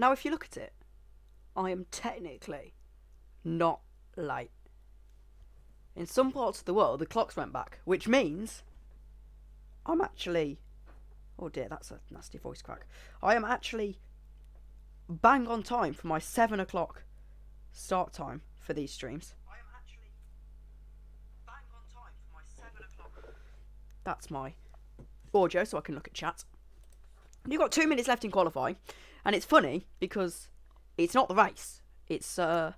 Now, if you look at it, I am technically not late. In some parts of the world, the clocks went back, which means I'm actually... Oh dear, that's a nasty voice crack. I am actually bang on time for my 7 o'clock start time for these streams. I am actually bang on time for my 7 o'clock. That's my audio, so I can look at chat. You've got 2 minutes left in qualifying, and it's funny because it's not the race. It's so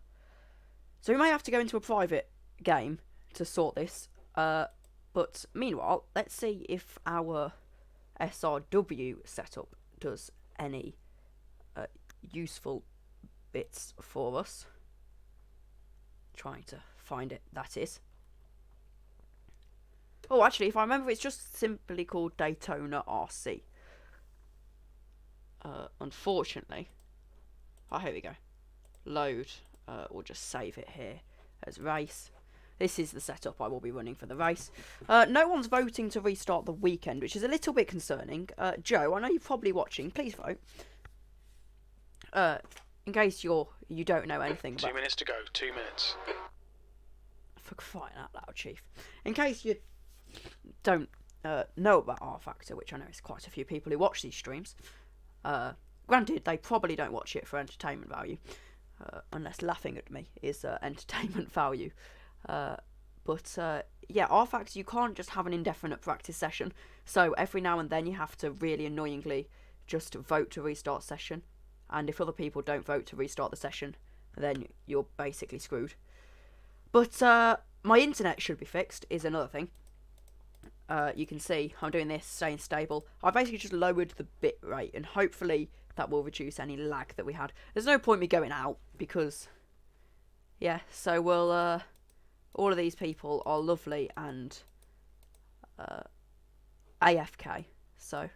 we may have to go into a private game to sort this. But meanwhile, let's see if our SRW setup does any useful bits for us. Trying to find it, that is. Oh, actually, if I remember, it's just simply called Daytona RC. Unfortunately. Oh, here we go. Load. We'll just save it here as race. This is the setup I will be running for the race. No one's voting to restart the weekend, which is a little bit concerning. Joe, I know you're probably watching. Please vote. In case you don't know anything about... 2 minutes to go. 2 minutes. For crying out loud, Chief. In case you don't know about rFactor, which I know is quite a few people who watch these streams. Granted, they probably don't watch it for entertainment value. Unless laughing at me is entertainment value. Yeah, rFactor, you can't just have an indefinite practice session. So every now and then you have to really annoyingly just vote to restart session. And if other people don't vote to restart the session, then you're basically screwed. But my internet should be fixed, is another thing. You can see I'm doing this, staying stable. I basically just lowered the bit rate, and hopefully that will reduce any lag that we had. There's no point me going out, because... Yeah, so we'll... all of these people are lovely and AFK, so...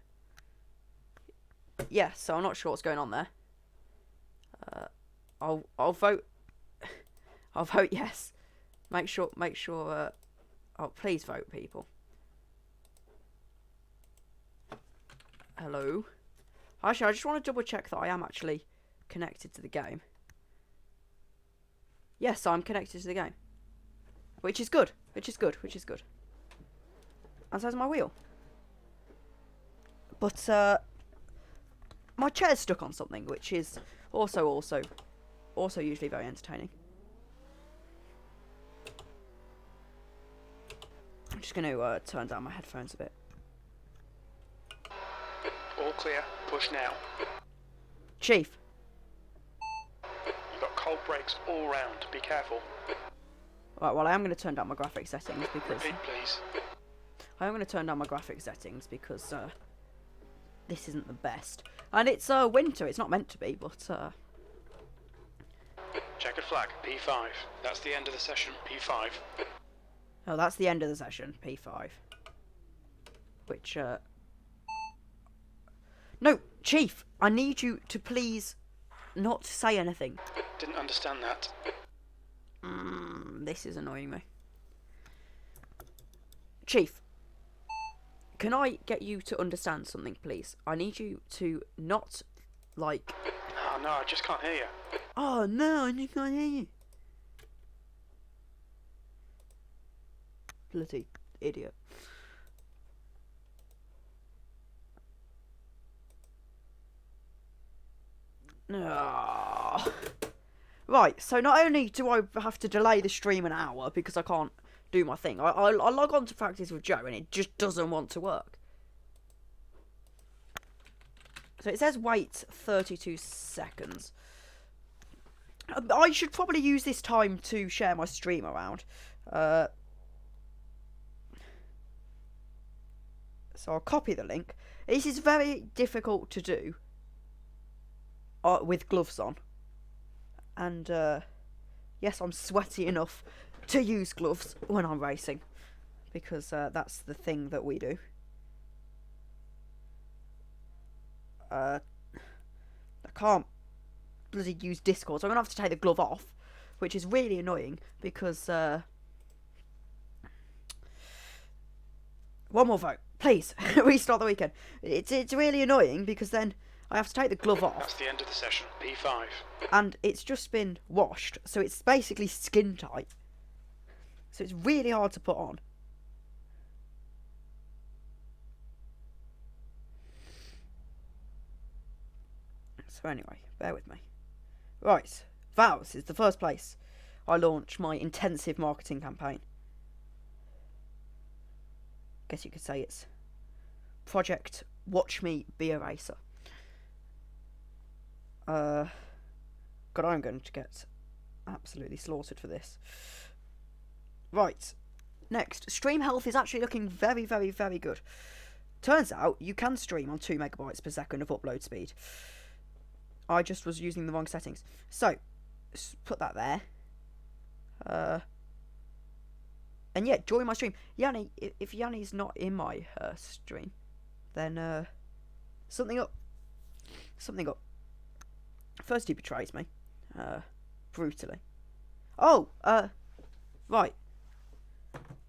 Yeah, so I'm not sure what's going on there. I'll vote... I'll vote yes. Make sure, oh, please vote, people. Hello? Actually, I just want to double check that I am actually connected to the game. Yes, I'm connected to the game. Which is good. And so's my wheel. But, my chair's stuck on something, which is also usually very entertaining. I'm just going to turn down my headphones a bit. All clear. Push now. Chief. You've got cold brakes all round. Be careful. Right, well, I am going to turn down my graphics settings because... Repeat, please. I am going to turn down my graphics settings because this isn't the best. And it's winter. It's not meant to be, but... Checkered flag. P5. That's the end of the session. P5. Oh, that's the end of the session. P5. Which, No, Chief, I need you to please not say anything. Didn't understand that. This is annoying me. Chief, can I get you to understand something, please? I need you to not, like... Oh, no, I just can't hear you. Oh, no, I just can't hear you. Bloody idiot. Oh. Right, so not only do I have to delay the stream an hour because I can't do my thing, I log on to practice with Joe and it just doesn't want to work. So it says wait 32 seconds. I should probably use this time to share my stream around. So I'll copy the link. This is very difficult to do with gloves on. And yes, I'm sweaty enough to use gloves when I'm racing. Because that's the thing that we do. I can't bloody use Discord, so I'm going to have to take the glove off. Which is really annoying because... one more vote. Please, restart the weekend. It's really annoying because then I have to take the glove off. That's the end of the session. P5. And it's just been washed, so it's basically skin tight. So it's really hard to put on. So anyway, bear with me. Right, Vows is the first place I launch my intensive marketing campaign. Guess you could say it's Project Watch Me Be a Racer. God, I'm going to get absolutely slaughtered for this. Right, next, stream health is actually looking very, very, very good. Turns out you can stream on 2 megabytes per second of upload speed. I just was using the wrong settings. So, put that there. And yeah, join my stream. Yanni, if Yanni's not in my stream, then something up. Something up. First he betrays me. Brutally. Oh, right.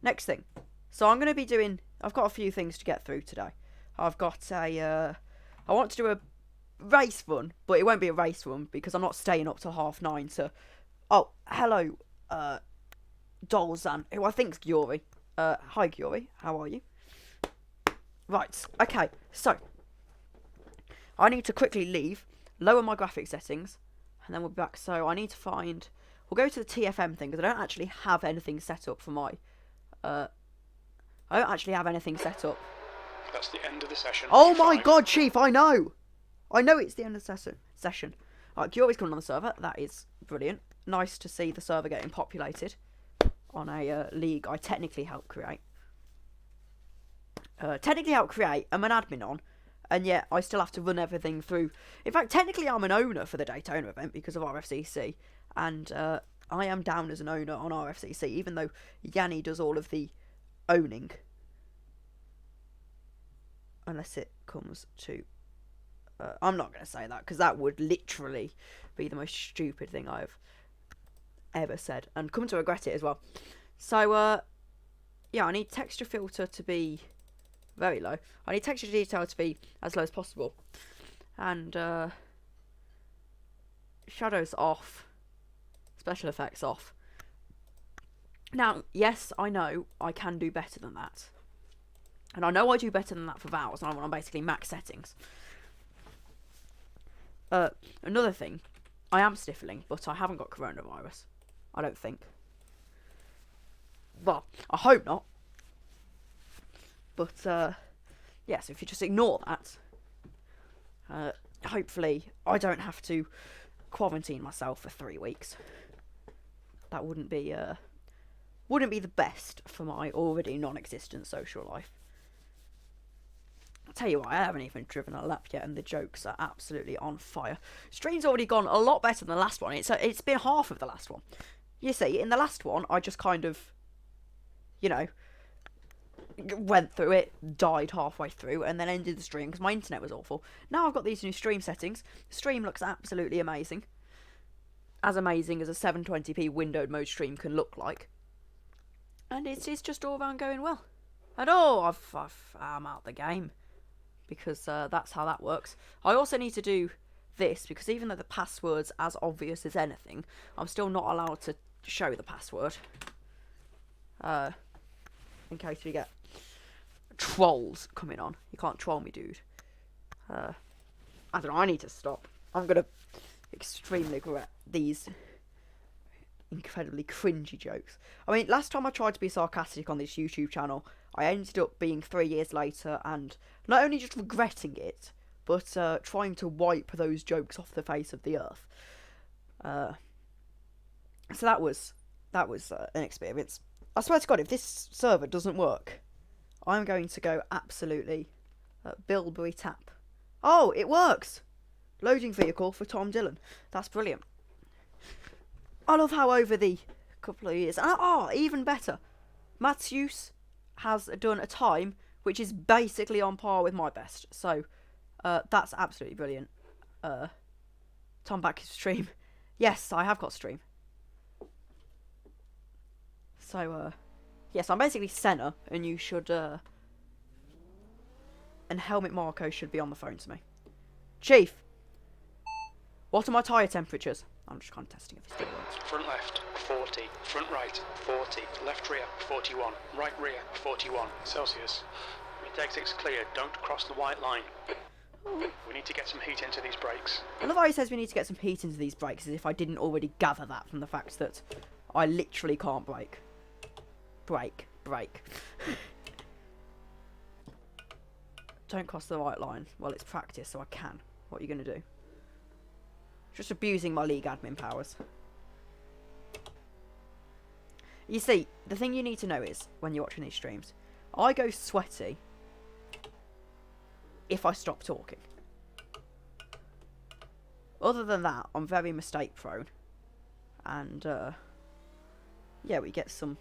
Next thing. So I'm going to be doing... I've got a few things to get through today. I've got a... I want to do a race run, but it won't be a race run because I'm not staying up till 9:30 to... Oh, hello, Dolzan, who I think's Gyuri. Hi, Gyuri. How are you? Right, okay, so... I need to quickly leave, lower my graphic settings, and then we'll be back. So I need to find... We'll go to the TFM thing, because I don't actually have anything set up for my... I don't actually have anything set up. That's the end of the session. Oh P5. my god, Chief, I know! I know it's the end of the session. Right, Gyuri's coming on the server. That is brilliant. Nice to see the server getting populated on a league I technically helped create. I'm an admin on, and yet I still have to run everything through. In fact, technically I'm an owner for the Daytona event because of rFCC, and I am down as an owner on rFCC, even though Yanni does all of the owning. Unless it comes to... I'm not going to say that, because that would literally be the most stupid thing I've ever said, and come to regret it as well. So, yeah, I need texture filter to be very low. I need texture detail to be as low as possible. And, shadows off. Special effects off. Now, yes, I know I can do better than that. And I know I do better than that for Vows, and I'm on basically max settings. Another thing, I am sniffling, but I haven't got coronavirus. I don't think. Well, I hope not. But, yeah, so if you just ignore that, hopefully I don't have to quarantine myself for 3 weeks. That wouldn't be the best for my already non-existent social life. I'll tell you what, I haven't even driven a lap yet, and the jokes are absolutely on fire. Stream's already gone a lot better than the last one. It's been half of the last one. You see, in the last one, I just kind of, you know, went through it, died halfway through, and then ended the stream because my internet was awful. Now I've got these new stream settings. The stream looks absolutely amazing. As amazing as a 720p windowed mode stream can look like. And it's just all around going well. And oh, I'm out the game. Because that's how that works. I also need to do this, because even though the password's as obvious as anything, I'm still not allowed to show the password. In case we get trolls coming on. You can't troll me, dude. I don't know, I need to stop. I'm going to extremely regret these incredibly cringy jokes. I mean, last time I tried to be sarcastic on this YouTube channel, I ended up being 3 years later and not only just regretting it, but trying to wipe those jokes off the face of the earth. So that was an experience. I swear to God, if this server doesn't work, I'm going to go absolutely Bilberry tap. Oh, it works! Loading vehicle for Tom Dillon. That's brilliant. I love how over the couple of years... even better. Matthews has done a time which is basically on par with my best. So, that's absolutely brilliant. Tom back his stream. Yes, I have got stream. So, yes, I'm basically Senna, and you should, and Helmet Marco should be on the phone to me. Chief, what are my tyre temperatures? I'm just kind of testing if it's still works. Front left, 40. Front right, 40. Left rear, 41. Right rear, 41. Celsius. Retakes clear. Don't cross the white line. We need to get some heat into these brakes. I love how he says we need to get some heat into these brakes, as if I didn't already gather that from the fact that I literally can't brake. Brake. Don't cross the white line. Well, it's practice, so I can. What are you going to do? Just abusing my league admin powers. You see, the thing you need to know is, when you're watching these streams, I go sweaty if I stop talking. Other than that, I'm very mistake prone. And, yeah, we get some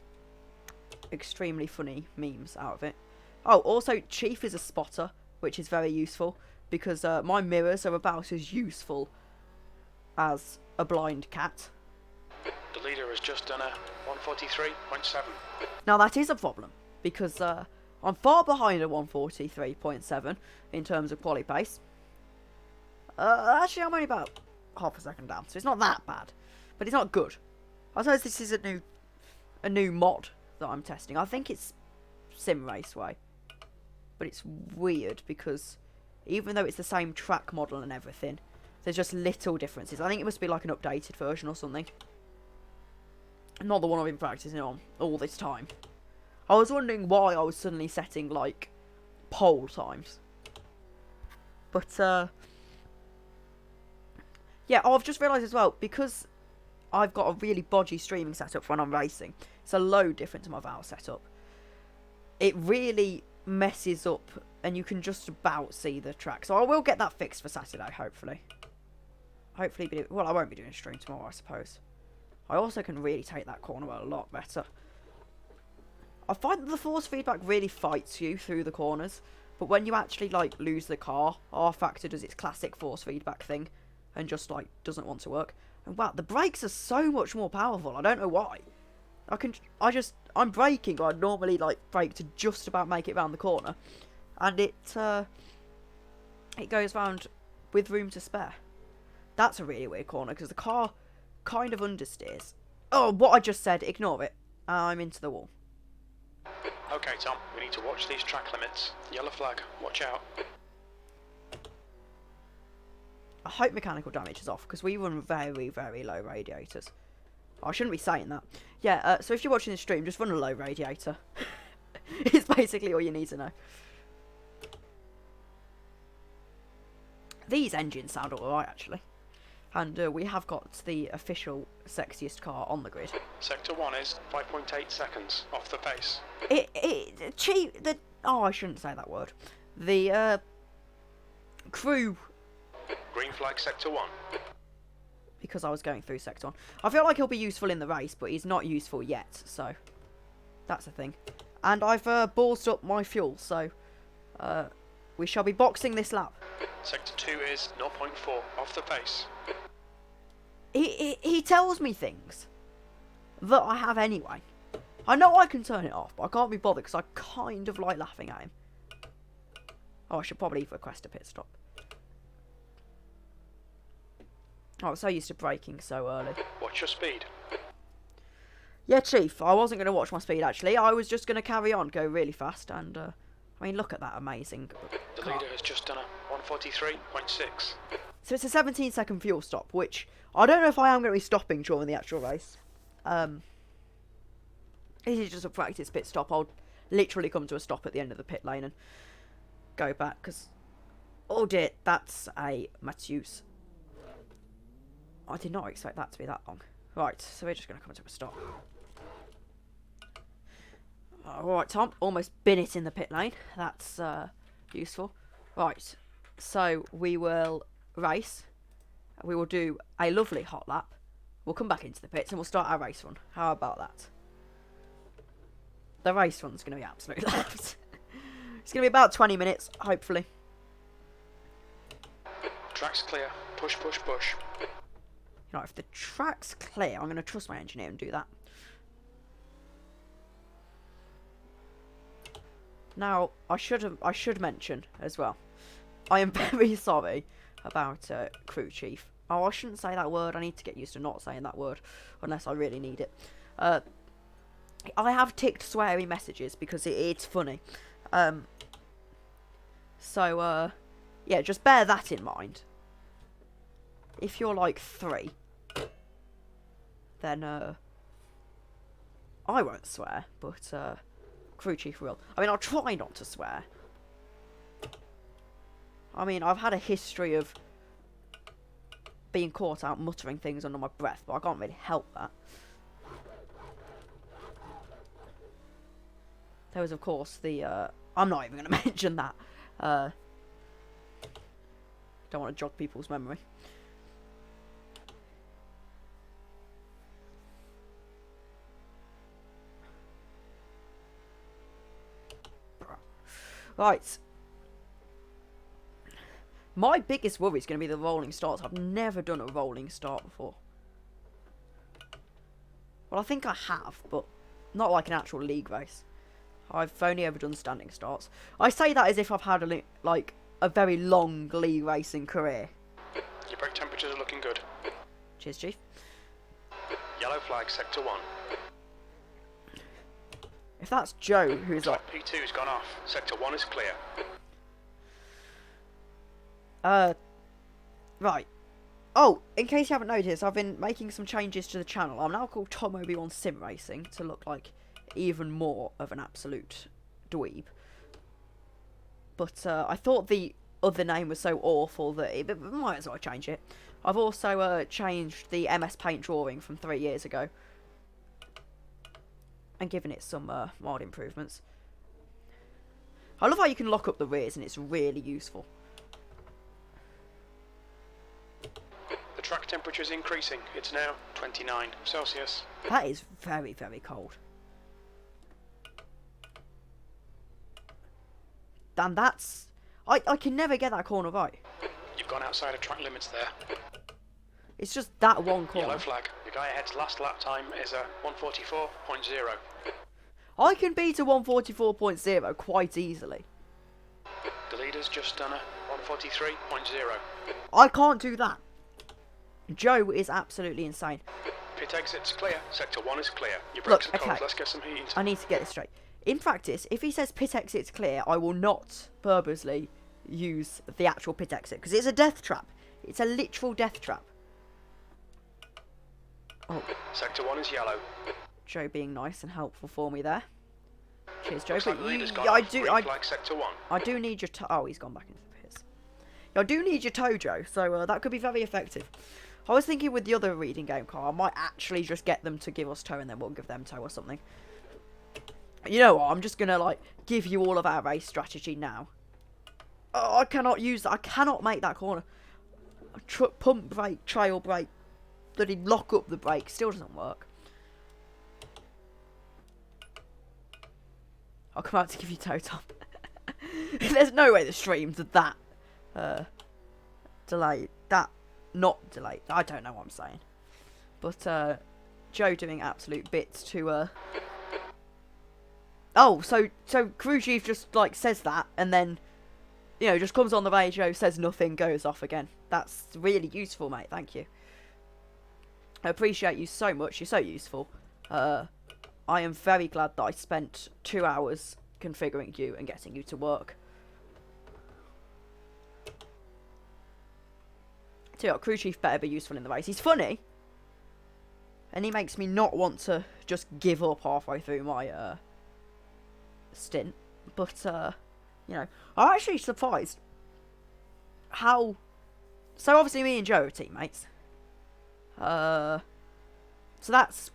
extremely funny memes out of it. Oh, also, Chief is a spotter, which is very useful, because my mirrors are about as useful as a blind cat. The leader has just done a 143.7. Now, that is a problem, because I'm far behind a 143.7 in terms of quali pace. Actually, I'm only about half a second down, so it's not that bad, but it's not good. I suppose this is a new mod that I'm testing. I think it's Sim Raceway, but it's weird because even though it's the same track model and everything, there's just little differences. I think it must be like an updated version or something. Not the one I've been practicing on all this time. I was wondering why I was suddenly setting, like, pole times. But, yeah, I've just realised as well, because I've got a really bodgy streaming setup when I'm racing, it's a load different to my Valve setup. It really messes up, and you can just about see the track. So I will get that fixed for Saturday, hopefully. Well, I won't be doing a stream tomorrow, I suppose. I also can really take that corner a lot better. I find that the force feedback really fights you through the corners, but when you actually, like, lose the car, rFactor does its classic force feedback thing, and just, like, doesn't want to work. And wow, the brakes are so much more powerful, I don't know why. I'm braking, I normally, like, brake to just about make it round the corner, and it goes round with room to spare. That's a really weird corner, because the car kind of understeers. Oh, what I just said, ignore it. I'm into the wall. Okay, Tom, we need to watch these track limits. Yellow flag, watch out. I hope mechanical damage is off, because we run very, very low radiators. I shouldn't be saying that. Yeah, so if you're watching this stream, just run a low radiator. It's basically all you need to know. These engines sound alright, actually. And we have got the official sexiest car on the grid. Sector 1 is 5.8 seconds off the pace. Oh, I shouldn't say that word. The crew. Green flag sector 1. Because I was going through sector 1. I feel like he'll be useful in the race, but he's not useful yet, so that's a thing. And I've ballsed up my fuel, so we shall be boxing this lap. Sector 2 is 0.4 off the pace. He tells me things that I have anyway. I know I can turn it off, but I can't be bothered because I kind of like laughing at him. Oh, I should probably request a pit stop. Oh, I'm so used to braking so early. Watch your speed. Yeah, Chief, I wasn't going to watch my speed, actually. I was just going to carry on, go really fast, and, I mean, look at that amazing The car. leader has just done a 143.6. So it's a 17-second fuel stop, which I don't know if I am going to be stopping during the actual race. This is just a practice pit stop. I'll literally come to a stop at the end of the pit lane and go back, because, oh dear, that's a Matthews. I did not expect that to be that long. Right, so we're just going to come to a stop. Alright, Tom, almost bin it in the pit lane. That's useful. Right, so we will race. We will do a lovely hot lap. We'll come back into the pits and we'll start our race run. How about that? The race run's going to be absolutely loud. It's going to be about 20 minutes, hopefully. Track's clear. Push, push, push. You know, if the track's clear, I'm going to trust my engineer and do that. Now, I should mention as well, I am very sorry about crew chief. Oh, I shouldn't say that word. I need to get used to not saying that word unless I really need it. I have ticked sweary messages because it's funny. So, yeah, just bear that in mind. If you're like 3, then I won't swear, but crew chief will. I mean, I'll try not to swear. I mean, I've had a history of being caught out muttering things under my breath, but I can't really help that. There was, of course, the... I'm not even going to mention that. Don't want to jog people's memory. Right. My biggest worry is going to be the rolling starts. I've never done a rolling start before. Well, I think I have, but not like an actual league race. I've only ever done standing starts. I say that as if I've had a very long league racing career. Your brake temperatures are looking good. Cheers, Chief. Yellow flag, sector 1. If that's Joe, who's like... P2's gone off. Sector 1 is clear. Right. Oh, in case you haven't noticed, I've been making some changes to the channel. I'm now called Tom Obi-Wan Sim Racing to look like even more of an absolute dweeb. But I thought the other name was so awful that it might as well change it. I've also changed the MS Paint drawing from 3 years ago and given it some mild improvements. I love how you can lock up the rears and it's really useful. The track temperature is increasing. It's now 29 Celsius. That is very, very cold. And that's... I can never get that corner right. You've gone outside of track limits there. It's just that one corner. Yellow flag. The guy ahead's last lap time is 1:44.0. I can beat a 1:44.0 quite easily. The leader's just done a 1:43.0. I can't do that. Joe is absolutely insane. Pit exit's clear. Sector 1 is clear. Your brakes Look, are cold. okay. Let's get some heat. I need to get this straight. In practice, if he says pit exit's clear, I will not purposely use the actual pit exit because it's a death trap. It's a literal death trap. Oh, Sector 1 is yellow. Joe being nice and helpful for me there. Cheers, Joe. Looks But like the leader's you, gone I off. do, Green flag sector 1. I do need your toe. Oh, he's gone back into the pits. I do need your toe, Joe. So that could be very effective. I was thinking with the other reading game car, I might actually just get them to give us toe and then we'll give them toe or something. You know what? I'm just gonna like give you all of our race strategy now. Oh, I cannot use that. I cannot make that corner. Pump brake, trail brake, bloody lock up the brake. Still doesn't work. I'll come out to give you toe, Tom. There's no way the stream's that delayed. That not delayed. I don't know what I'm saying. But Joe doing absolute bits to Oh, so crew chief just like says that and then you know just comes on the radio, says nothing, goes off again. That's really useful, mate. Thank you. I appreciate you so much. You're so useful. I am very glad that I spent 2 hours configuring you and getting you to work. So yeah, crew chief better be useful in the race. He's funny. And he makes me not want to just give up halfway through my stint. But, you know, I'm actually surprised how... So obviously me and Joe are teammates. So that's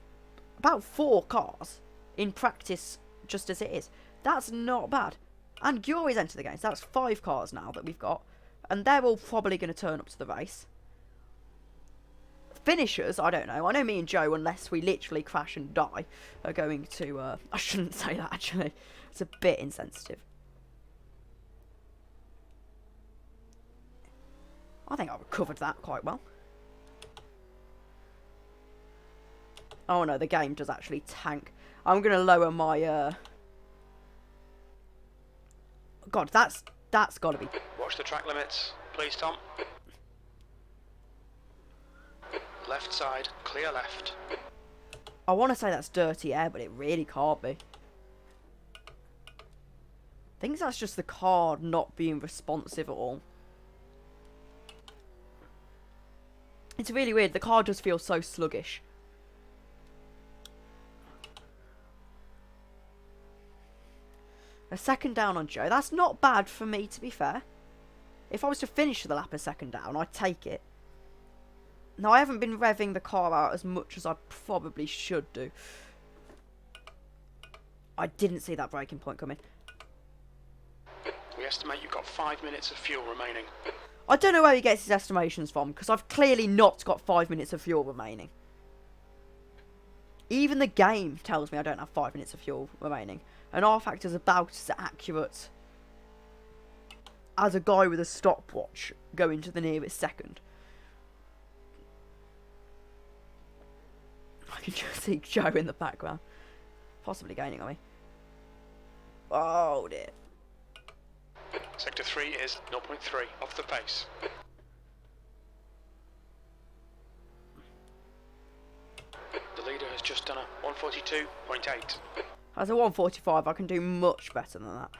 about 4 cars in practice just as it is. That's not bad. And Guri's entered the game, so that's 5 cars now that we've got. And they're all probably going to turn up to the race. Finishers, I don't know. I know me and Joe, unless we literally crash and die, are going to... I shouldn't say that, actually. It's a bit insensitive. I think I recovered that quite well. Oh no, the game does actually tank. I'm going to lower my... God, that's got to be... Watch the track limits, please, Tom. left side, clear left. I want to say that's dirty air, but it really can't be. I think that's just the car not being responsive at all. It's really weird. The car does feel so sluggish. A second down on Joe. That's not bad for me, to be fair. If I was to finish the lap a second down, I'd take it. Now, I haven't been revving the car out as much as I probably should do. I didn't see that braking point coming. We estimate you've got 5 minutes of fuel remaining. I don't know where he gets his estimations from, because I've clearly not got 5 minutes of fuel remaining. Even the game tells me I don't have 5 minutes of fuel remaining. And rFactor's about as accurate as a guy with a stopwatch going to the nearest second. I can just see Joe in the background. Possibly gaining on me. Oh dear. Sector 3 is 0.3 off the pace. The leader has just done a 142.8. As a 145, I can do much better than that.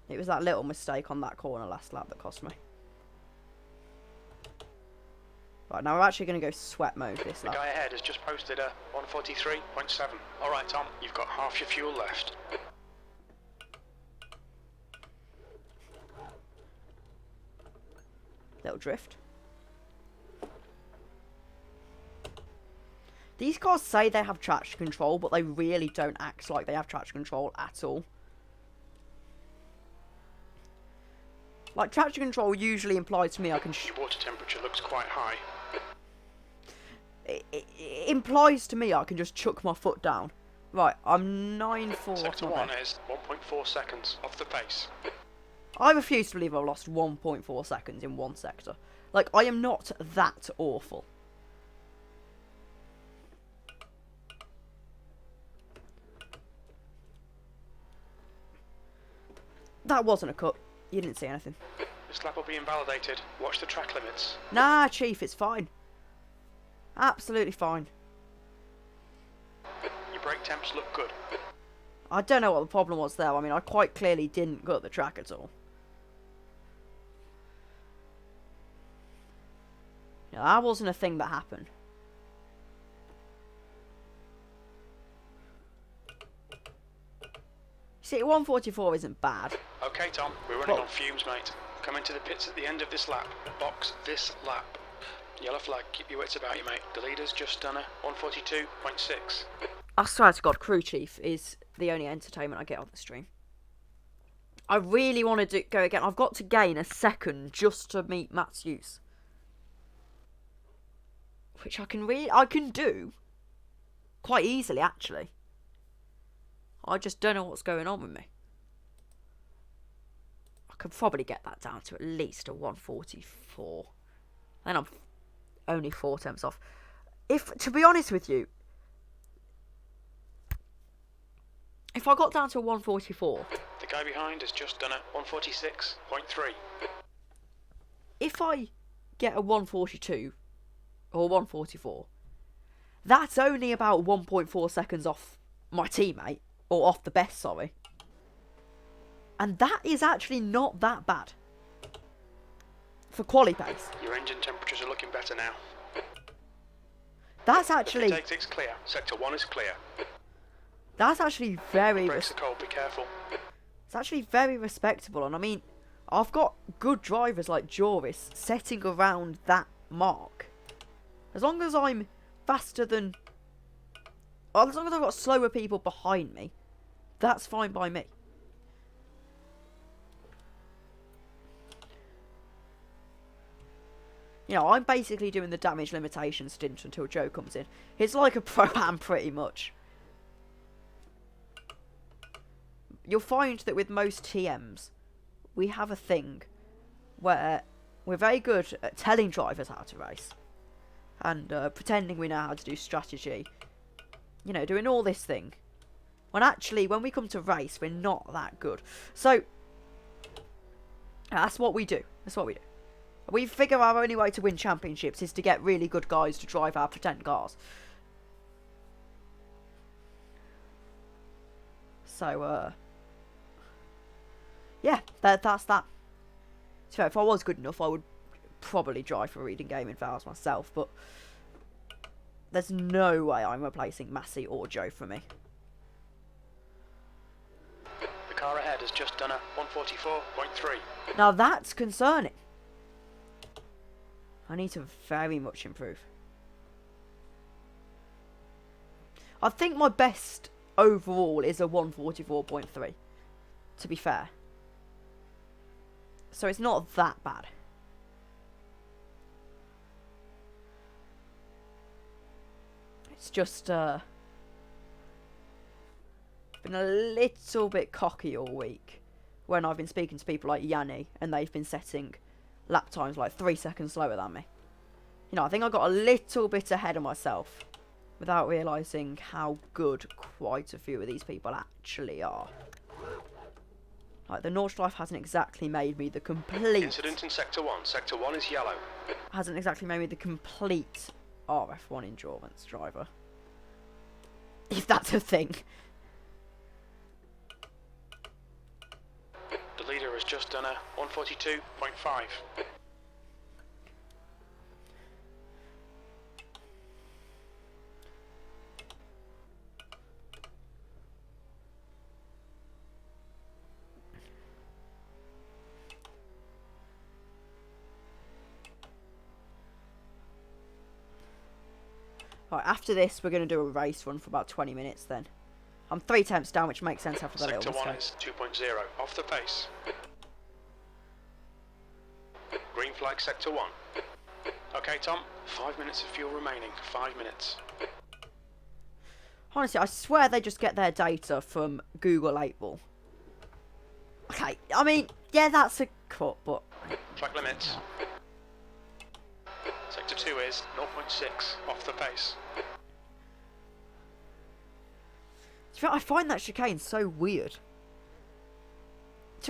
It was that little mistake on that corner last lap that cost me. Right, now we're actually going to go sweat mode this lap. The guy ahead has just posted a 143.7. Alright Tom, you've got half your fuel left. Little drift. These cars say they have traction control, but they really don't act like they have traction control at all. Like, traction control usually implies to me I can... Your water temperature looks quite high. It implies to me I can just chuck my foot down. Right, I'm 9.4 Sector off my 1 head. is 1.4 seconds off the pace. I refuse to believe I lost 1.4 seconds in one sector. Like, I am not that awful. That wasn't a cut. You didn't see anything. This lap will be invalidated. Watch the track limits. Nah, Chief, it's fine. Absolutely fine. Your brake temps look good. I don't know what the problem was there. I mean, I quite clearly didn't cut the track at all. Yeah, that wasn't a thing that happened. See, 144 isn't bad. Okay, Tom, we're running on fumes, mate. Come into the pits at the end of this lap. Box this lap. Yellow flag, keep your wits about you, mate. The leader's just done a 142.6. I swear to God, Crew Chief is the only entertainment I get on the stream. I really want to go again. I've got to gain a second just to meet Matt's use. Which I can do quite easily, actually. I just don't know what's going on with me. I could probably get that down to at least a 144. Then I'm only 4 tenths off. To be honest with you, if I got down to a 144... The guy behind has just done a 146.3. If I get a 142 or 144, that's only about 1.4 seconds off my teammate. Or off the best, sorry. And that is actually not that bad. For quali pace. Your engine temperatures are looking better now. That's actually... The exit's clear. Sector 1 is clear. That's actually very... Brakes are cold, be careful. It's actually very respectable. And I mean, I've got good drivers like Joris setting around that mark. As long as I'm faster than... As long as I've got slower people behind me, that's fine by me. You know, I'm basically doing the damage limitation stint until Joe comes in. It's like a pro-am pretty much. You'll find that with most TMs, we have a thing where we're very good at telling drivers how to race. And pretending we know how to do strategy. You know, doing all this thing. When actually, when we come to race, we're not that good. So, that's what we do. That's what we do. We figure our only way to win championships is to get really good guys to drive our pretend cars. So, yeah, that's that. So if I was good enough, I would probably drive for Reading Gaming Files myself, but there's no way I'm replacing Massey or Joe for me. The car ahead has just done a 144.3. Now that's concerning. I need to very much improve. I think my best overall is a 144.3, to be fair. So it's not that bad. It's just been a little bit cocky all week when I've been speaking to people like Yanni and they've been setting lap times like 3 seconds slower than me. You know, I think I got a little bit ahead of myself without realising how good quite a few of these people actually are. Like, the Nordschleife hasn't exactly made me the complete... Incident in Sector 1. Sector 1 is yellow. Hasn't exactly made me the complete RF1 endurance driver. If that's a thing. The leader has just done a 142.5. Right, after this, we're going to do a race run for about 20 minutes then. I'm 3 temps down, which makes sense after that Sector little 1 mistake. is 2.0. Off the pace. Green flag Sector 1. Okay, Tom. 5 minutes of fuel remaining. 5 minutes. Honestly, I swear they just get their data from Google 8-Ball. Okay, I mean, yeah, that's a cut, but... Track limits. Sector 2 is 0.6. Off the pace. I find that chicane so weird.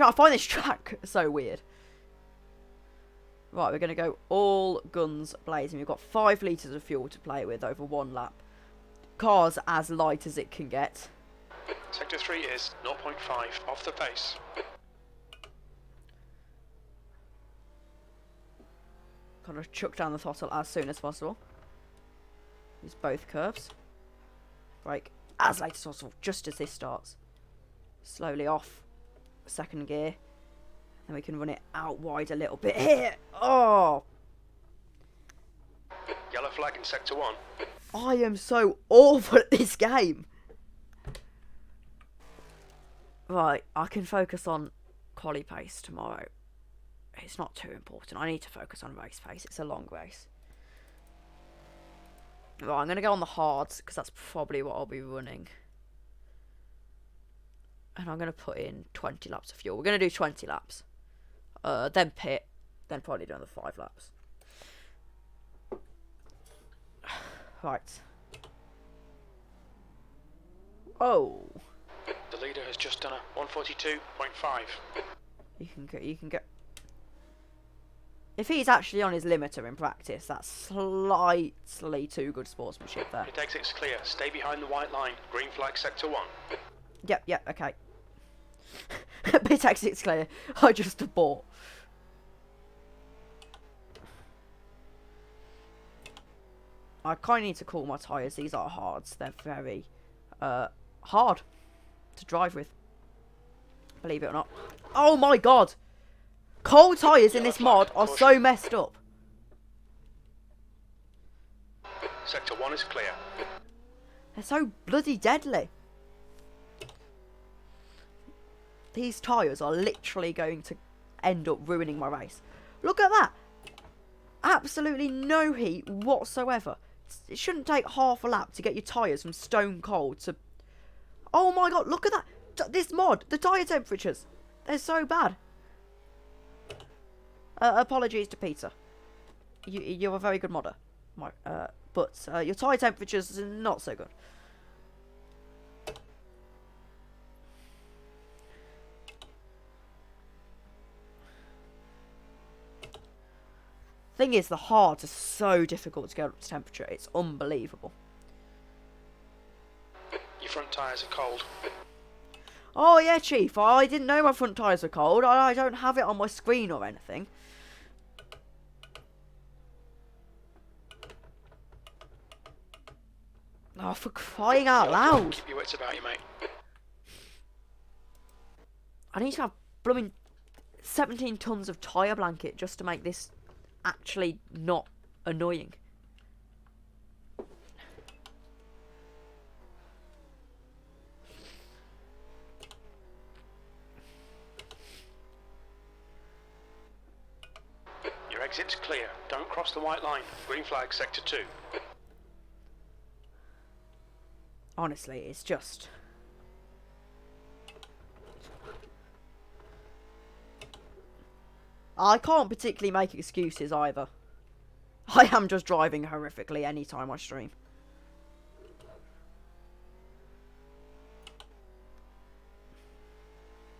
I find this track so weird. Right, we're going to go all guns blazing. We've got 5 litres of fuel to play with over 1 lap. Car's as light as it can get. Sector 3 is 0.5. Off the pace. Got to chuck down the throttle as soon as possible. Use both curves. Brake as late as possible, just as this starts. Slowly off. Second gear. Then we can run it out wide a little bit here. Oh! Yellow flag in Sector 1. I am so awful at this game. Right, I can focus on quali pace tomorrow. It's not too important. I need to focus on race pace. It's a long race. Right, I'm going to go on the hards because that's probably what I'll be running. And I'm going to put in 20 laps of fuel. We're going to do 20 laps. Then pit. Then probably do another 5 laps. Right. Oh. The leader has just done a 142.5. You can go. If he's actually on his limiter in practice, that's slightly too good sportsmanship there. Pit exit's clear. Stay behind the white line. Green flag Sector 1. Yep, okay. Pit exit's clear. I just abort. I kind of need to cool my tyres. These are hards. They're very hard to drive with. Believe it or not. Oh my god! Cold tyres in this mod are so messed up. Sector 1 is clear. They're so bloody deadly. These tyres are literally going to end up ruining my race. Look at that. Absolutely no heat whatsoever. It shouldn't take half a lap to get your tyres from stone cold to... Oh my god, look at that. This mod, the tyre temperatures. They're so bad. Apologies to Peter. You're a very good modder. But your tyre temperatures are not so good. Thing is, the hards are so difficult to get up to temperature. It's unbelievable. Your front tyres are cold. Oh yeah, Chief, I didn't know my front tyres were cold. I don't have it on my screen or anything. Oh, for crying out loud. Keep your wits about you, mate. I need to have blooming 17 tons of tyre blanket just to make this actually not annoying. Your exit's clear. Don't cross the white line. Green flag, sector 2. Honestly, it's just... I can't particularly make excuses either. I am just driving horrifically anytime I stream.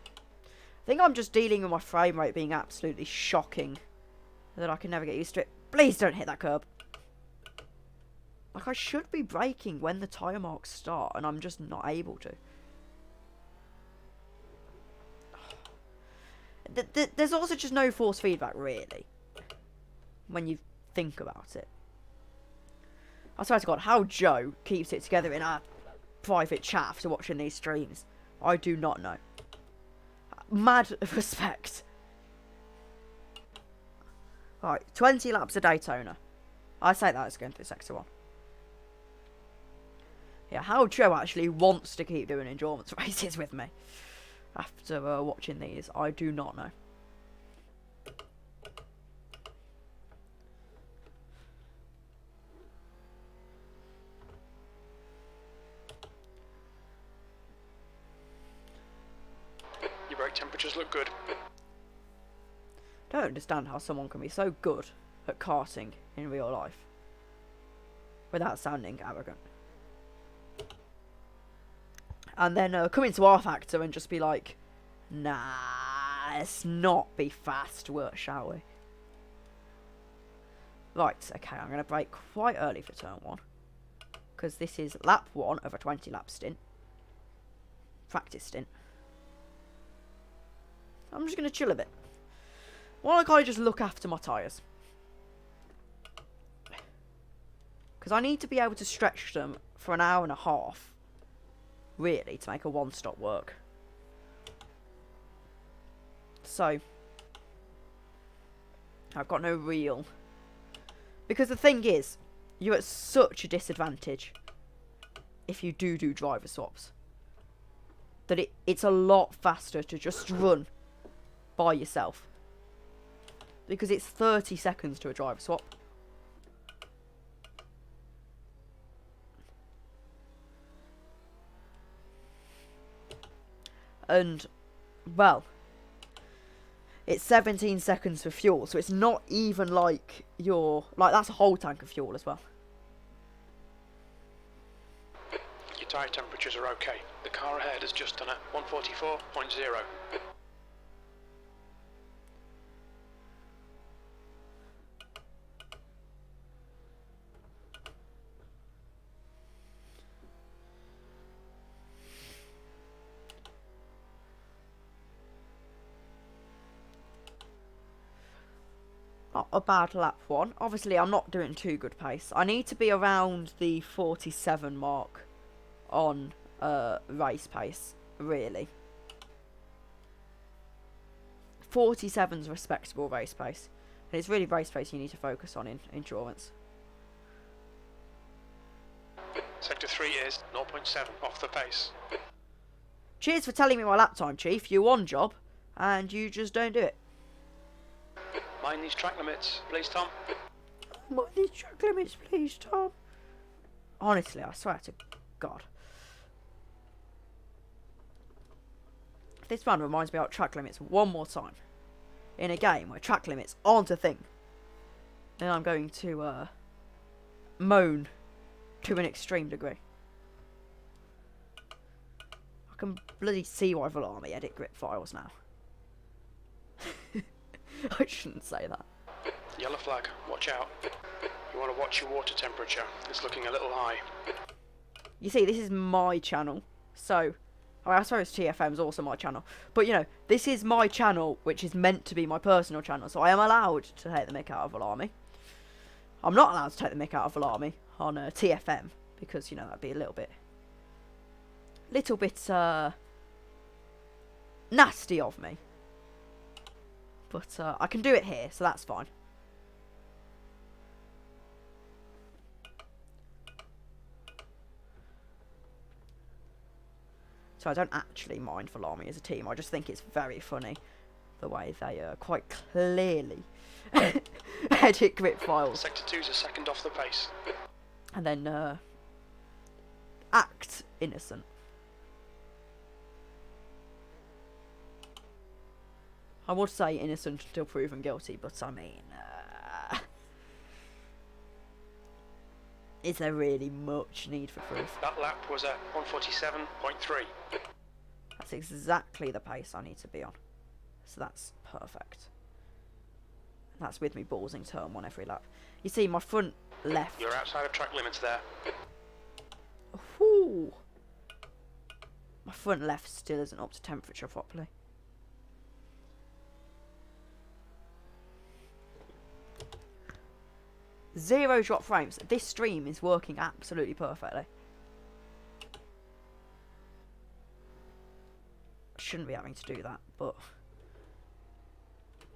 I think I'm just dealing with my frame rate being absolutely shocking. That I can never get used to it. Please don't hit that curb. Like, I should be braking when the tyre marks start, and I'm just not able to. There's also just no force feedback, really, when you think about it. I swear to God, how Joe keeps it together in our private chat after watching these streams, I do not know. Mad respect. Right, 20 laps of Daytona. I say that as going through sector 1. Yeah, how Joe actually wants to keep doing endurance races with me after watching these, I do not know. Your brake temperatures look good. Don't understand how someone can be so good at karting in real life without sounding arrogant. And then come into rFactor and just be like, nah, let's not be fast, shall we? Right, okay, I'm going to brake quite early for turn 1. Because this is lap 1 of a 20 lap stint. Practice stint. I'm just going to chill a bit. Why don't I just look after my tyres? Because I need to be able to stretch them for an hour and a half. Really, to make a one-stop work. So, I've got no real... Because the thing is, you're at such a disadvantage if you do driver swaps. That it's a lot faster to just run by yourself. Because it's 30 seconds to a driver swap. And, well, it's 17 seconds for fuel, so it's not even like that's a whole tank of fuel as well. Your tyre temperatures are okay. The car ahead has just done a 144.0. Not a bad lap 1. Obviously, I'm not doing too good pace. I need to be around the 47 mark on race pace, really. 47's respectable race pace. And it's really race pace you need to focus on in endurance. Sector 3 is 0.7 off the pace. Cheers for telling me my lap time, Chief. You on job, and you just don't do it. Mind these track limits, please, Tom. Mind these track limits, please, Tom. Honestly, I swear to God. If this man reminds me about track limits one more time, in a game where track limits aren't a thing, then I'm going to moan to an extreme degree. I can bloody see why Volami edit grip files now. I shouldn't say that. Yellow flag, watch out. You want to watch your water temperature. It's looking a little high. You see, this is my channel, so I suppose TFM's also my channel. But, you know, this is my channel, which is meant to be my personal channel, so I am allowed to take the mick out of Valami. I'm not allowed to take the mick out of Valami on TFM, because, you know, that'd be a little bit nasty of me. But I can do it here, so that's fine. So I don't actually mind Valami as a team. I just think it's very funny the way they quite clearly edit grip files. Sector 2's a second off the pace. And then act innocent. I would say innocent until proven guilty, but I mean, is there really much need for proof? That lap was at 147.3. That's exactly the pace I need to be on. So that's perfect. That's with me ballsing turn 1 every lap. You see, my front left... You're outside of track limits there. Whoo! My front left still isn't up to temperature properly. Zero drop frames. This stream is working absolutely perfectly. I shouldn't be having to do that, but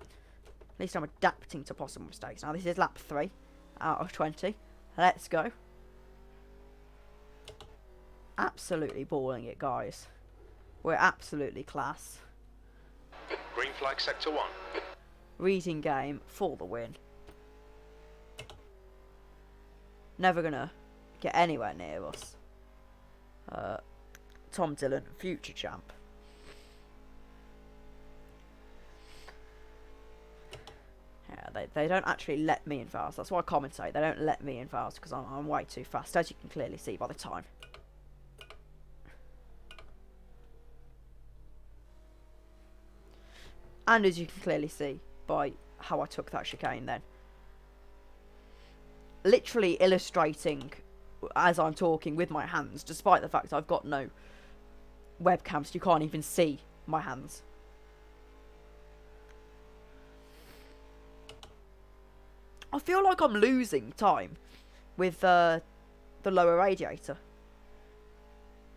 at least I'm adapting to possible mistakes. Now this is lap 3 out of 20. Let's go. Absolutely balling it, guys. We're absolutely class. Green flag sector 1. Reading game for the win. Never gonna get anywhere near us. Tom Dillon, future champ. Yeah, they don't actually let me in fast. That's why I commentate. They don't let me in fast because I'm way too fast, as you can clearly see by the time. And as you can clearly see by how I took that chicane then. Literally illustrating as I'm talking with my hands, despite the fact I've got no webcam, so you can't even see my hands. I feel like I'm losing time with the lower radiator.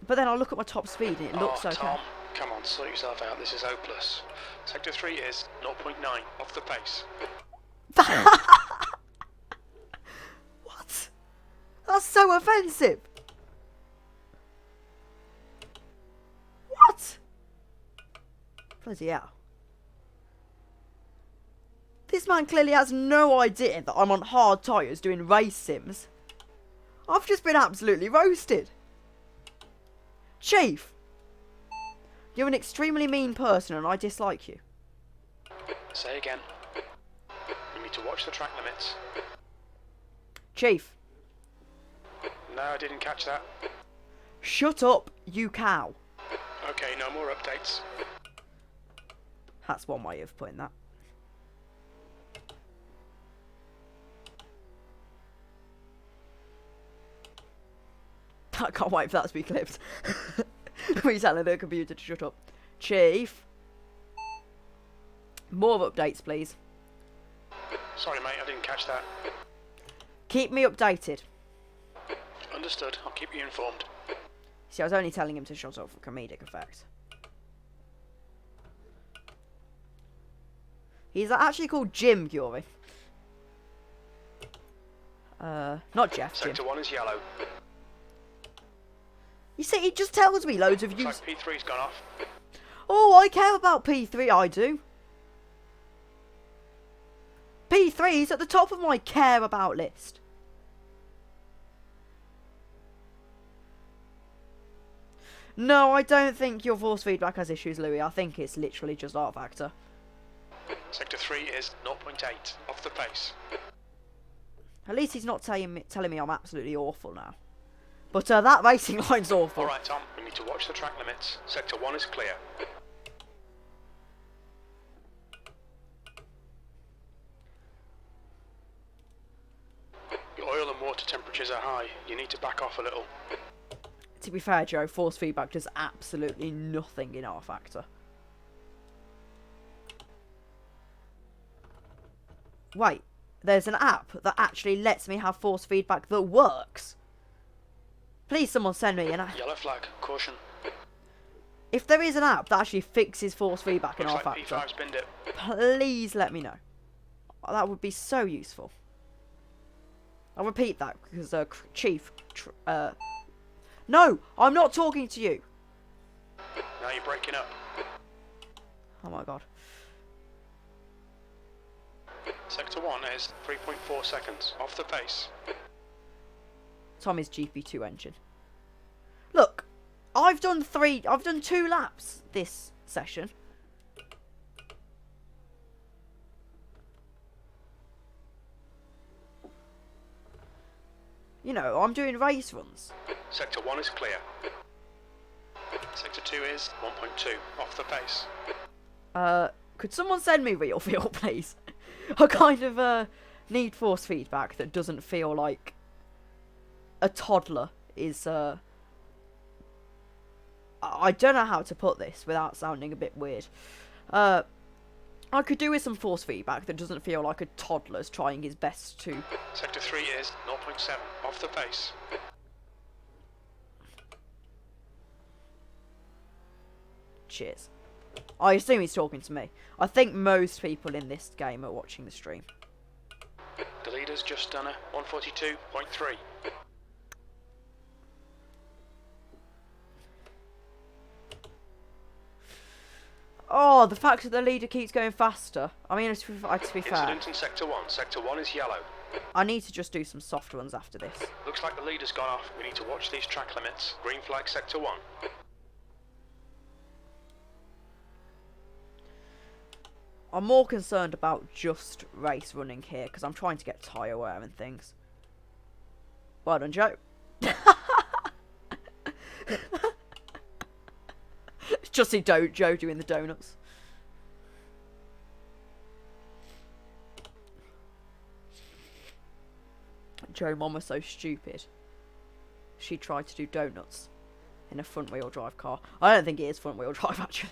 But then I look at my top speed and it looks okay. Tom, come on, sort yourself out. This is hopeless. Sector 3 is 0.9 off the pace. What? That's so offensive. What? Bloody hell. This man clearly has no idea that I'm on hard tyres doing race sims. I've just been absolutely roasted. Chief, you're an extremely mean person and I dislike you. Say again. We need to watch the track limits. Chief. No, I didn't catch that. Shut up, you cow. Okay, no more updates. That's one way of putting that. I can't wait for that to be clipped. We're telling the computer to shut up. Chief. More updates, please. Sorry, mate, I didn't catch that. Keep me updated. Understood, I'll keep you informed. See, I was only telling him to shut up for comedic effect. He's actually called Jim, Yuri. Not Jeff, Jim. Sector 1 is yellow. You see, he just tells me loads of Looks like P3's gone off. Oh, I care about P3, I do. P3 is at the top of my care about list. No, I don't think your force feedback has issues, Louis. I think it's literally just rFactor. Sector 3 is 0.8 off the pace. At least he's not telling me I'm absolutely awful now. But that racing line's awful. Alright, Tom, we need to watch the track limits. Sector 1 is clear. water temperatures are high. You need to back off a little. To be fair, Joe, force feedback does absolutely nothing in rFactor. Wait, there's an app that actually lets me have force feedback that works. Please, someone send me an app. Yellow flag. Caution. If there is an app that actually fixes force feedback in Looks like rFactor, P5's binned it. please let me know. That would be so useful. I'll repeat that because Chief. No, I'm not talking to you. Now you're breaking up. Oh my god. Sector 1 is 3.4 seconds. Off the pace. Tommy's GP2 engine. Look, I've done 2 laps this session. You know, I'm doing race runs. Sector 1 is clear. Sector 2 is 1.2. Off the pace. Could someone send me real feel, please? I kind of need force feedback that doesn't feel like a toddler is I don't know how to put this without sounding a bit weird. I could do with some force feedback that doesn't feel like a toddler's trying his best to... Sector 3 is 0.7. Off the pace. Cheers. I assume he's talking to me. I think most people in this game are watching the stream. The leader's just done a 142.3. Oh, the fact that the leader keeps going faster. I mean, to be fair, Incident in Sector 1. Sector 1 is yellow. I need to just do some soft runs after this. Looks like the leader's gone off. We need to watch these track limits. Green flag Sector 1. I'm more concerned about just race running here because I'm trying to get tyre wear and things. Well done, Joe. Just see Joe doing the donuts. Joe Mom was so stupid. She tried to do donuts in a front wheel drive car. I don't think it is front wheel drive actually.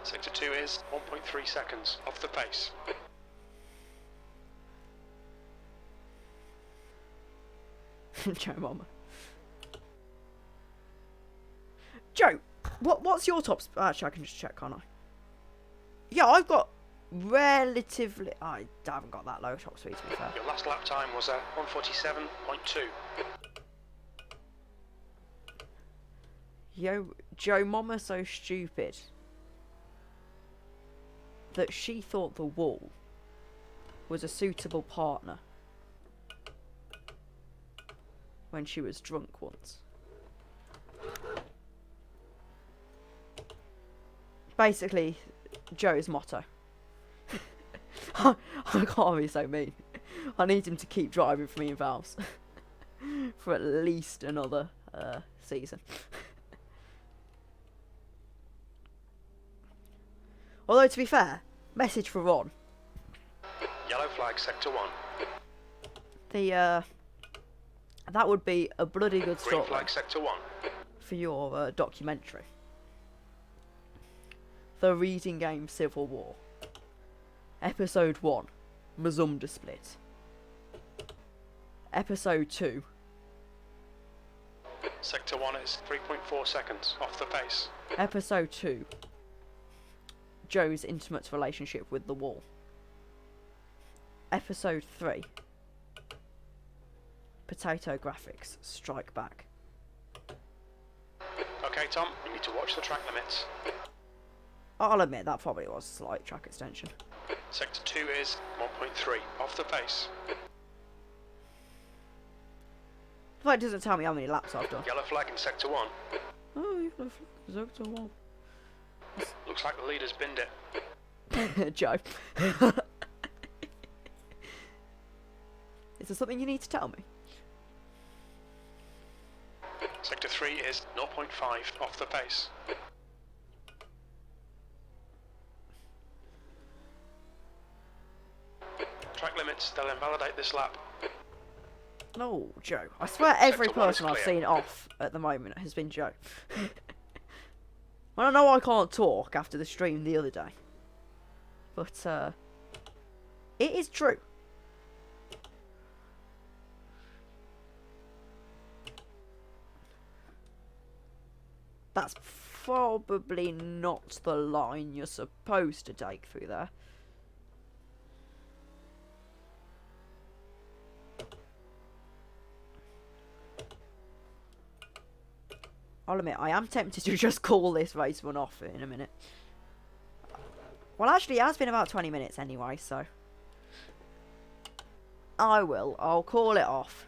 Sector 2 is 1.3 seconds. Off the pace. Joe Mama. Joe, what's your top speed? Actually, I can just check, can't I? Yeah, I've got relatively... I haven't got that low top speed, to be fair. Your last lap time was 147.2. Yo, Joe Mama's so stupid that she thought the wall was a suitable partner when she was drunk once. Basically, Joe's motto. I can't be so mean. I need him to keep driving for me in valves for at least another season. Although, to be fair, message for Ron. Yellow flag Sector 1. That would be a bloody good Green story flag Sector 1. for your documentary. The Reading Game Civil War. Episode 1, Mazumda Split. Episode 2. Sector 1 is 3.4 seconds. Off the pace. Episode 2. Joe's intimate relationship with the wall. Episode 3. Potato graphics strike back. Okay, Tom, you need to watch the track limits. I'll admit that probably was a slight track extension. Sector 2 is 1.3. Off the pace. But it doesn't tell me how many laps I've done. Yellow flag in Sector 1. Oh, you got a flag. Sector 1. Looks like the leader's binned it. Joe. there something you need to tell me? Sector 3 is 0.5 off the pace. Track limits, they'll invalidate this lap. No, Joe. I swear every Sector 1 is person I've clear. seen off at the moment has been Joe. Well, I know I can't talk after the stream the other day. But, it is true. That's probably not the line you're supposed to take through there. I'll admit, I am tempted to just call this race one off in a minute. Well, actually, it has been about 20 minutes anyway, so... I will. I'll call it off.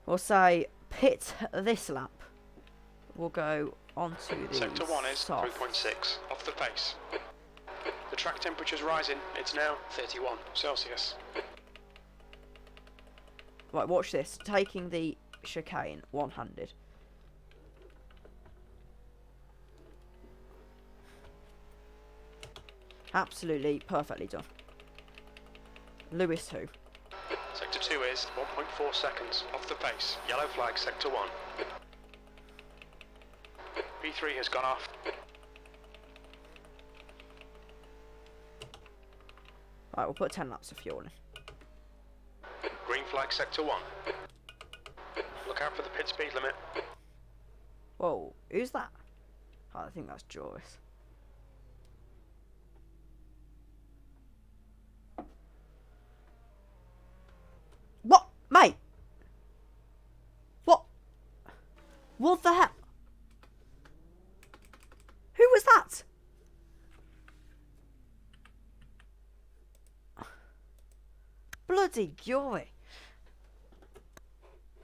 We'll say, pit this lap. We'll go onto the Sector 1 is soft. 3.6 off the pace. The track temperature's rising. It's now 31 Celsius. Right, watch this. Taking the chicane one-handed. Absolutely perfectly done. Lewis who? Sector 2 is 1.4 seconds off the pace. Yellow flag, Sector 1. P3 has gone off. Right, we'll put 10 laps of fuel in. Green flag, Sector 1. Look out for the pit speed limit. Whoa, who's that? Oh, I think that's Joyce. What? Mate! What? What the hell? Who was that? Bloody joy.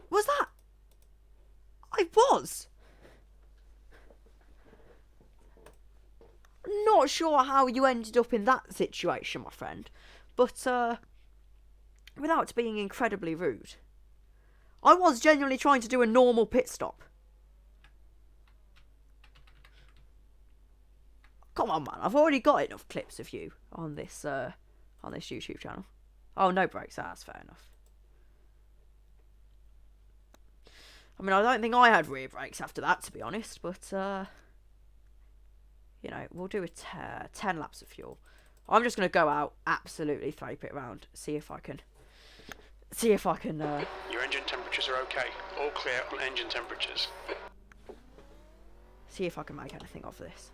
Was that? I was. Not sure how you ended up in that situation, my friend. But, without being incredibly rude, I was genuinely trying to do a normal pit stop. Come on, man. I've already got enough clips of you on this YouTube channel. Oh, no brakes. That's fair enough. I mean, I don't think I had rear brakes after that, to be honest. But, you know, we'll do a 10 laps of fuel. I'm just going to go out, absolutely thrape it around, see if I can... Your engine temperatures are okay. All clear on engine temperatures. See if I can make anything of this.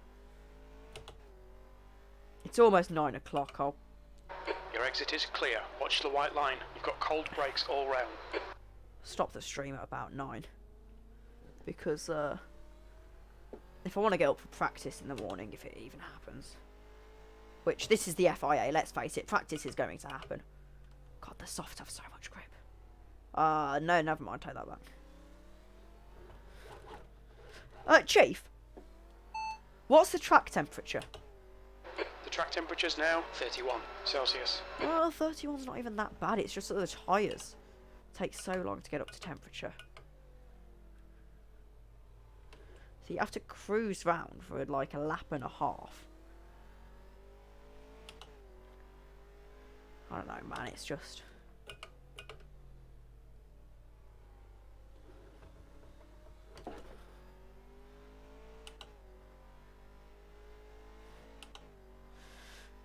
It's almost 9 o'clock. Your exit is clear. Watch the white line. You've got cold brakes all round. Stop the stream at about 9. Because, if I want to get up for practice in the morning, if it even happens. Which, this is the FIA, let's face it, practice is going to happen. God, the softs have so much grip. No, never mind, take that back. Chief, what's the track temperature? The track temperature's now 31 Celsius. Well, 31's not even that bad, it's just that the tyres take so long to get up to temperature. So you have to cruise round for like a lap and a half. I don't know, man, it's just...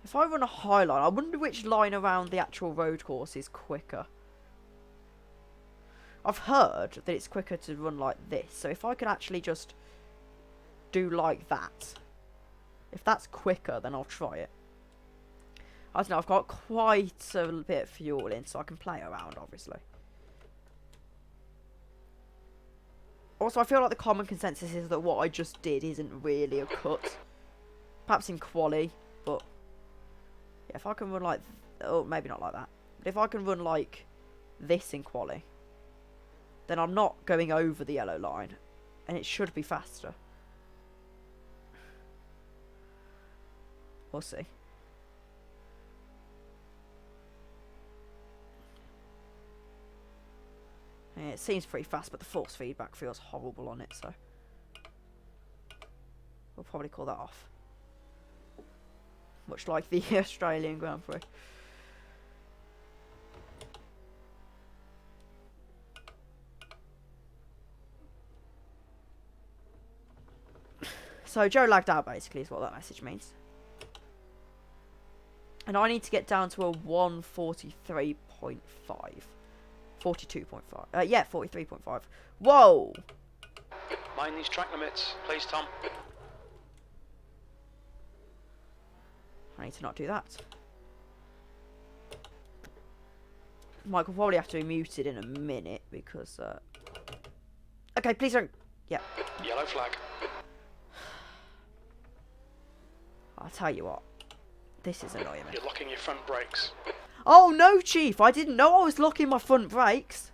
If I run a high line, I wonder which line around the actual road course is quicker. I've heard that it's quicker to run like this, so if I could actually just do like that, if that's quicker, then I'll try it. I don't know, I've got quite a bit of fuel in, so I can play around, obviously. Also, I feel like the common consensus is that what I just did isn't really a cut. Perhaps in quali, but... yeah, if I can run like... oh, maybe not like that. But if I can run like this in quali, then I'm not going over the yellow line, and it should be faster. We'll see. Yeah, it seems pretty fast, but the force feedback feels horrible on it, so we'll probably call that off. Much like the Australian Grand Prix. So Joe lagged out, basically, is what that message means. And I need to get down to a 143.5. 42.5. Yeah, 43.5. Whoa! Mind these track limits, please, Tom. I need to not do that. Mike will probably have to be muted in a minute because... Okay, please don't... Yeah. Yellow flag. I'll tell you what. This is annoying me. You're locking your front brakes. Oh, no, Chief. I didn't know I was locking my front brakes.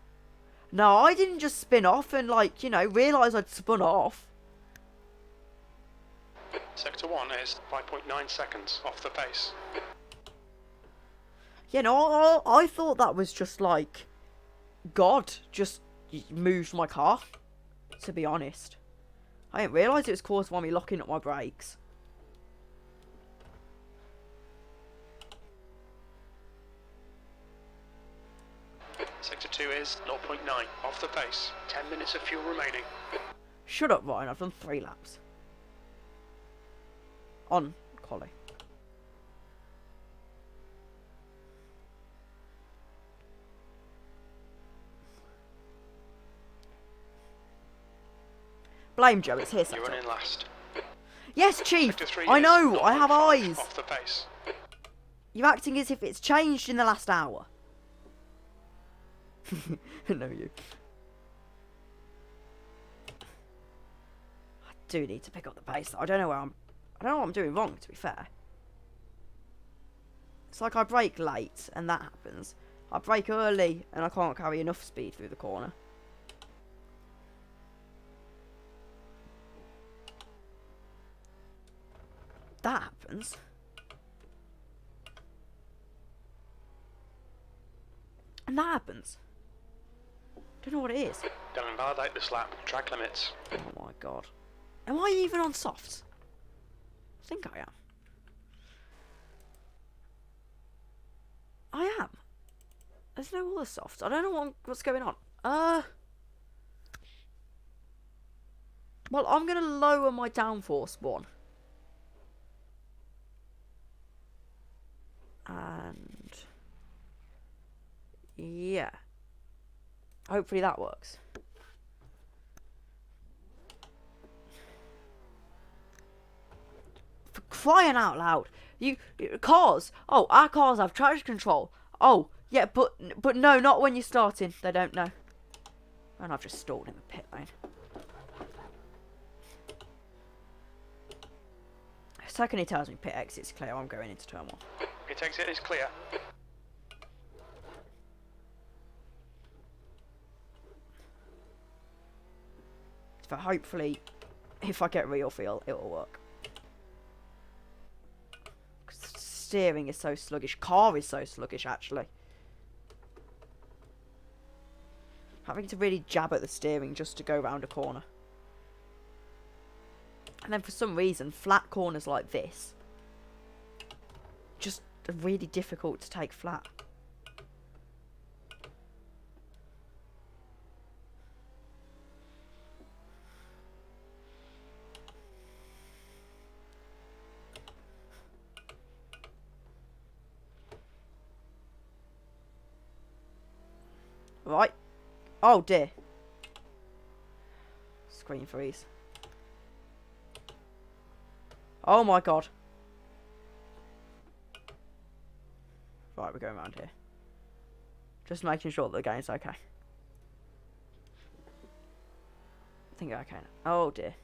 No, I didn't just spin off and, like, you know, realise I'd spun off. Sector 1 is 5.9 seconds off the pace. You know, I thought that was just, like, God just moved my car, to be honest. I didn't realise it was caused by me locking up my brakes. Sector 2 is 0.9 off the pace. 10 minutes of fuel remaining. Shut up, Ryan. I've done 3 laps. On Collie. Blame Joe, it's his. You're running last. Yes, Chief! Sector 3 I is know, I have 0.5 eyes! Off the pace. You're acting as if it's changed in the last hour. No, you. I do need to pick up the pace. I don't know what I'm doing wrong, to be fair. It's like I brake late, and that happens. I brake early, and I can't carry enough speed through the corner. That happens. And that happens. Don't know what it is. Don't invalidate this lap. Track limits. Oh my god. Am I even on softs? I think I am. I am. There's no other softs. I don't know what's going on. Well, I'm going to lower my downforce one. And... yeah. Hopefully that works. For crying out loud. Cars. Oh, our cars have traction control. Oh, yeah, but no, not when you're starting. They don't know. And I've just stalled in the pit lane. The second he tells me pit exit's clear, I'm going into turn 1. Pit exit is clear. So hopefully, if I get real feel, it will work. Steering is so sluggish. Car is so sluggish, actually. Having to really jab at the steering just to go round a corner. And then for some reason, flat corners like this just are really difficult to take flat. Right. Oh dear. Screen freeze. Oh my god. Right, we're going around here. Just making sure that the game's okay. I think I can. Oh dear.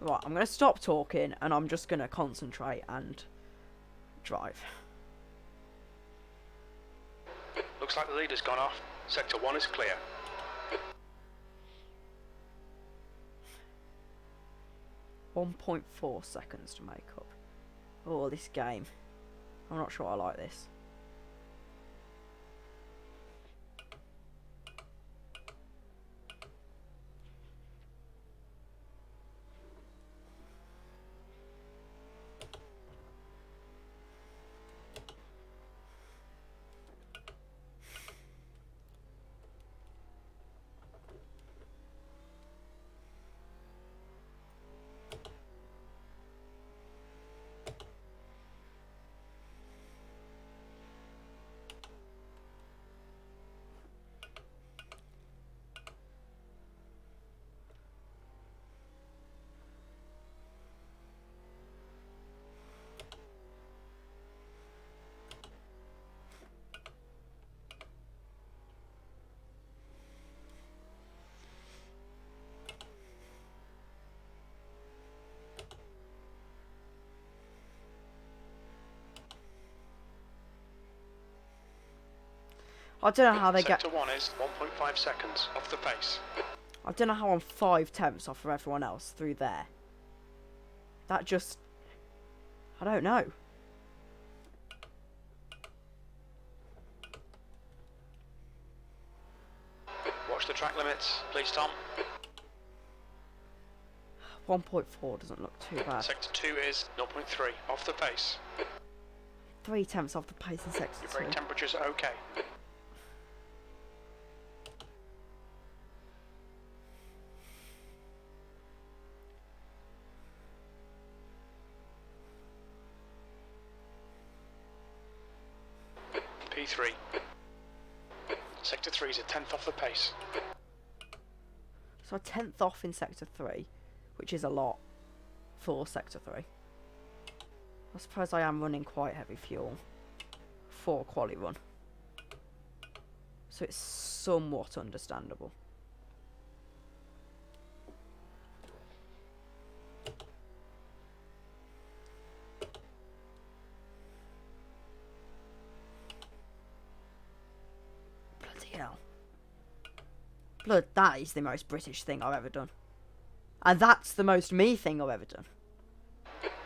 Right, I'm going to stop talking and I'm just going to concentrate and drive. Looks like the leader's gone off. Sector 1 is clear. 1.4 seconds to make up. Oh, this game. I'm not sure I like this. I don't know how they get. Sector 1 is 1.5 seconds off the pace. I don't know how I'm 5/10 off of everyone else through there. That just. I don't know. Watch the track limits, please, Tom. 1.4 doesn't look too bad. Sector 2 is 0.3 off the pace. 3/10 off the pace in sector Your 2. brake temperatures are okay. P3. Sector 3 is a 10th off the pace. So a 10th off in sector 3, which is a lot for sector 3. I suppose I am running quite heavy fuel for a quali run. So it's somewhat understandable. Bloody hell. Blood, that is the most British thing I've ever done. And that's the most me thing I've ever done.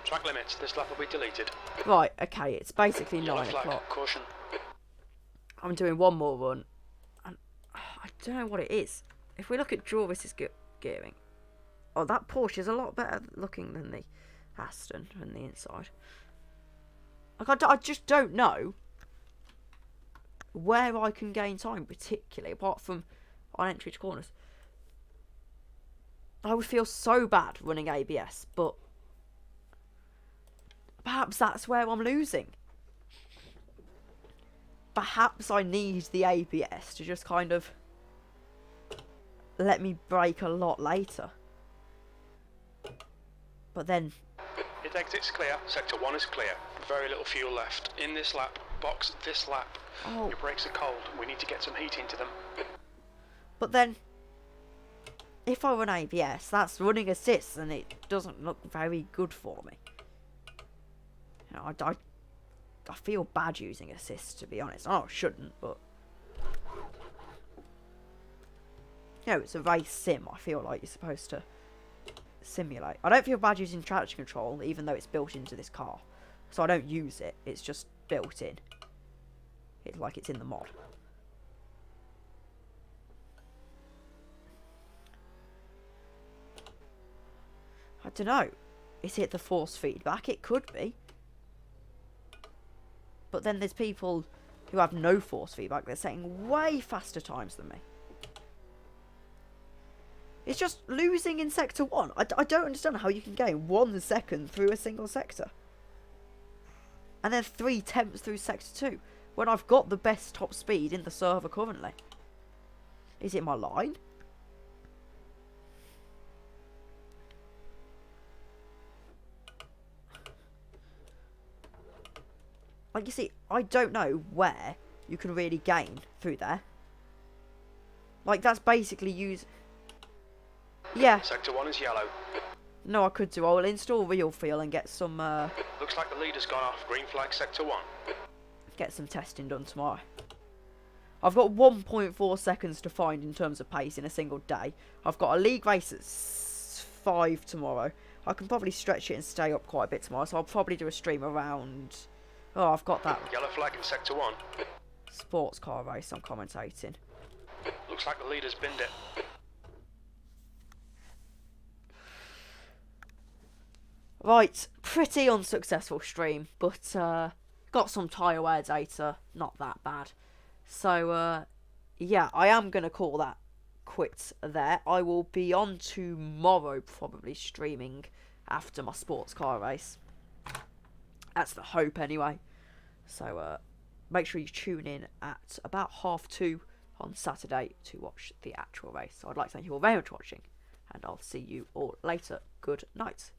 Track limits, this lap will be deleted. Right, okay, it's basically Yellow 9 flag, o'clock. caution. I'm doing one more run. And I don't know what it is. If we look at Jarvis's gearing. Oh, that Porsche is a lot better looking than the Aston from the inside. Like, I just don't know where I can gain time, particularly, apart from on entry to corners. I would feel so bad running ABS, but perhaps that's where I'm losing. Perhaps I need the ABS to just kind of let me brake a lot later. But then... It exits clear, sector 1 is clear. Very little fuel left. In this lap, box this lap. Oh. Your brakes are cold, we need to get some heat into them. But then, if I run ABS, that's running assists and it doesn't look very good for me. You know, I feel bad using assists, to be honest. Oh, I shouldn't, but... You know, it's a race sim. I feel like you're supposed to simulate. I don't feel bad using traction control, even though it's built into this car. So I don't use it. It's just built in. It's like it's in the mod. I don't know. Is it the force feedback? It could be. But then there's people who have no force feedback. They're setting way faster times than me. It's just losing in sector 1. I don't understand how you can gain 1 second through a single sector. And then 3/10 through sector 2. When I've got the best top speed in the server currently. Is it my line? Like, you see, I don't know where you can really gain through there. Like, that's basically use... Yeah. Sector 1 is yellow. No, I could do. I'll install Real Feel and get some Looks like the leader's gone off. Green flag sector 1. testing done tomorrow. I've got 1.4 seconds to find in terms of pace in a single day. I've got a league race at 5 tomorrow. I can probably stretch it and stay up quite a bit tomorrow, so I'll probably do a stream around... Oh, I've got that Yellow flag in sector 1. sports car race I'm commentating. Looks like the leader's binned it. Right, pretty unsuccessful stream, but got some tyre wear data, not that bad. So, yeah, I am going to call that quits there. I will be on tomorrow, probably streaming after my sports car race. That's the hope, anyway. So, make sure you tune in at about 2:30 on Saturday to watch the actual race. So, I'd like to thank you all very much for watching, and I'll see you all later. Good night.